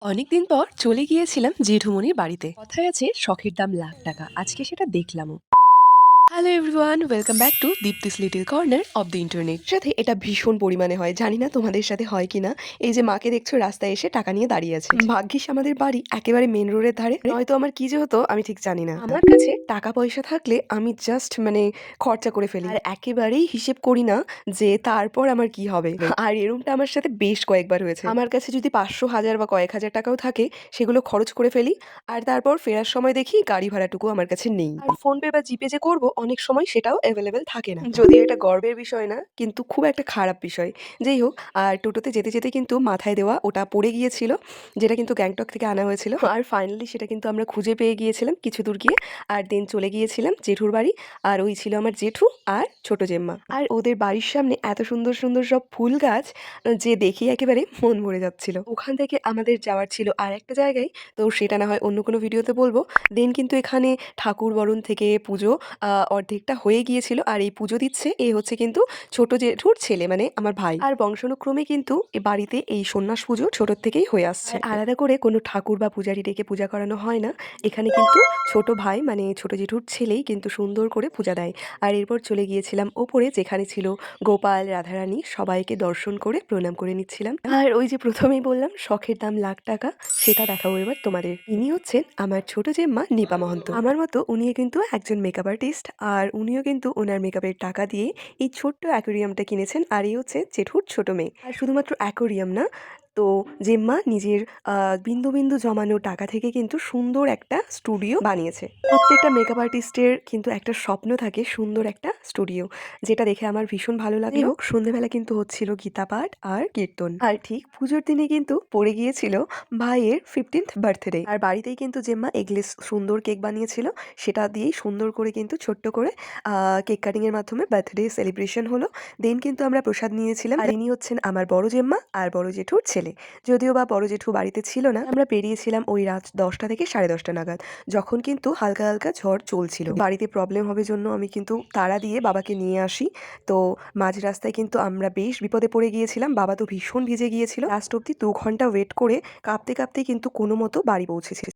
অনেকদিন পর চলে গিয়েছিলাম জেঠুমনির বাড়িতে। কথায় আছে শখের দাম লাখ টাকা। আজকে সেটা দেখলামও। Hello everyone, welcome back to Dipti's little corner of the internet. সাথে এটা ভীষণ পরিমাণে হয়, জানি না তোমাদের সাথে হয় কিনা। এই যে মাকে দেখছো রাস্তায় এসে টাকা নিয়ে দাঁড়িয়ে আছে। ভাগ্যিস আমাদের বাড়ি একেবারে মেন রোডের ধারে, নয়তো আমার কি যে হতো আমি ঠিক জানি না। আমার কাছে টাকা পয়সা থাকলে আমি জাস্ট খরচা করে ফেলি, আর একেবারেই হিসেব করি না যে তারপর আমার কি হবে। আর এরকমটা আমার সাথে বেশ কয়েকবার হয়েছে। আমার কাছে যদি 500, 1000 বা কয়েক হাজার টাকাও থাকে, সেগুলো খরচ করে ফেলি। আর তারপর ফেরার সময় দেখি গাড়ি ভাড়াটুকু আমার কাছে নেই। আর ফোনপে বা জিপে যে করব, অনেক সময় সেটাও অ্যাভেলেবেল থাকে না। যদিও এটা গর্বের বিষয় না, কিন্তু খুব একটা খারাপ বিষয়। যেই হোক, আর টোটোতে যেতে যেতে কিন্তু মাথায় দেওয়া ওটা পড়ে গিয়েছিল, যেটা কিন্তু গ্যাংটক থেকে আনা হয়েছিল। আর ফাইনালি সেটা কিন্তু আমরা খুঁজে পেয়ে গিয়েছিলাম কিছু দূর গিয়ে। আর দেন চলে গিয়েছিলাম জেঠুর বাড়ি। আর ওই ছিল আমার জেঠু আর ছোট জেম্মা। আর ওদের বাড়ির সামনে এত সুন্দর সুন্দর সব ফুল গাছ, যে দেখে একেবারে মন ভরে যাচ্ছিল। ওখান থেকে আমাদের যাওয়ার ছিল আর একটা জায়গায়, তো সেটা না হয় অন্য কোনো ভিডিওতে বলবো। দেন কিন্তু এখানে ঠাকুর বরণ থেকে পুজো অর্ধেকটা হয়ে গিয়েছিল। আর এই পুজো দিচ্ছে এই হচ্ছে কিন্তু ছোট জেঠুর ছেলে, মানে আমার ভাই। আর বংশানুক্রমে কিন্তু এ বাড়িতে এই সন্ন্যাস পুজো ছোট থেকেই হয়ে আসছে। আর আলাদা করে কোনো ঠাকুর বা পূজারি ডেকে পূজা করানো হয় না। এখানে কিন্তু ছোট ভাই, মানে ছোট জেঠুর ছেলেই কিন্তু সুন্দর করে পূজা দেয়। আর এরপর চলে গিয়েছিলাম ওপরে, যেখানে ছিল গোপাল, রাধারানী, সবাইকে দর্শন করে প্রণাম করে নিচ্ছিলাম। আর ওই যে প্রথমেই বললাম শখের দাম লাখ টাকা, সেটা দেখাবো এবার তোমাদের। ইনি হচ্ছেন আমার ছোট জেম্মা নিপা মহন্ত। আমার মতো উনিও কিন্তু একজন মেকআপ আর্টিস্ট, আর উনিও কিন্তু ওনার মেকআপের টাকা দিয়ে এই ছোট্ট অ্যাকোরিয়ামটা কিনেছেন। আর এই হচ্ছে জেঠুর ছোট মেয়ে। আর শুধুমাত্র অ্যাকোরিয়াম না, তো জেম্মা নিজের বিন্দু বিন্দু জমানো টাকা থেকে কিন্তু সুন্দর একটা স্টুডিও বানিয়েছে। প্রত্যেকটা মেকআপ আর্টিস্টের কিন্তু একটা স্বপ্ন থাকে সুন্দর একটা স্টুডিও, যেটা দেখে আমার ভীষণ ভালো লাগলো। হোক, সন্ধ্যেবেলা কিন্তু হচ্ছিল গীতা পাঠ আর কীর্তন। আর ঠিক পুজোর দিনে কিন্তু পড়ে গিয়েছিল ভাইয়ের 15th বার্থডে। আর বাড়িতেই কিন্তু জেম্মা এগলেস সুন্দর কেক বানিয়েছিল, সেটা দিয়েই সুন্দর করে কিন্তু ছোট্ট করে কেক কাটিং এর মাধ্যমে বার্থডে সেলিব্রেশন হলো। দেন কিন্তু আমরা প্রসাদ নিয়েছিলাম। আর ইনি হচ্ছেন আমার বড় জেম্মা আর বড় জেঠুর ছেলে। যদিও বা বড় জেঠু বাড়িতে ছিল না, আমরা বেরিয়েছিলাম ওই রাত 10টা থেকে 10:30 নাগাদ, যখন কিন্তু হালকা হালকা ঝড় চলছিল। বাড়িতে প্রবলেম হবে জন্য আমি কিন্তু তাড়া দিয়ে বাবাকে নিয়ে আসি। তো মাঝ রাস্তায় কিন্তু আমরা বেশ বিপদে পড়ে গিয়েছিলাম। বাবা তো ভীষণ ভিজে গিয়েছিল। লাস্ট অব্দি 2 ঘন্টা ওয়েট করে কাঁপতে কাঁপতে কিন্তু কোনো মতো বাড়ি পৌঁছেছি।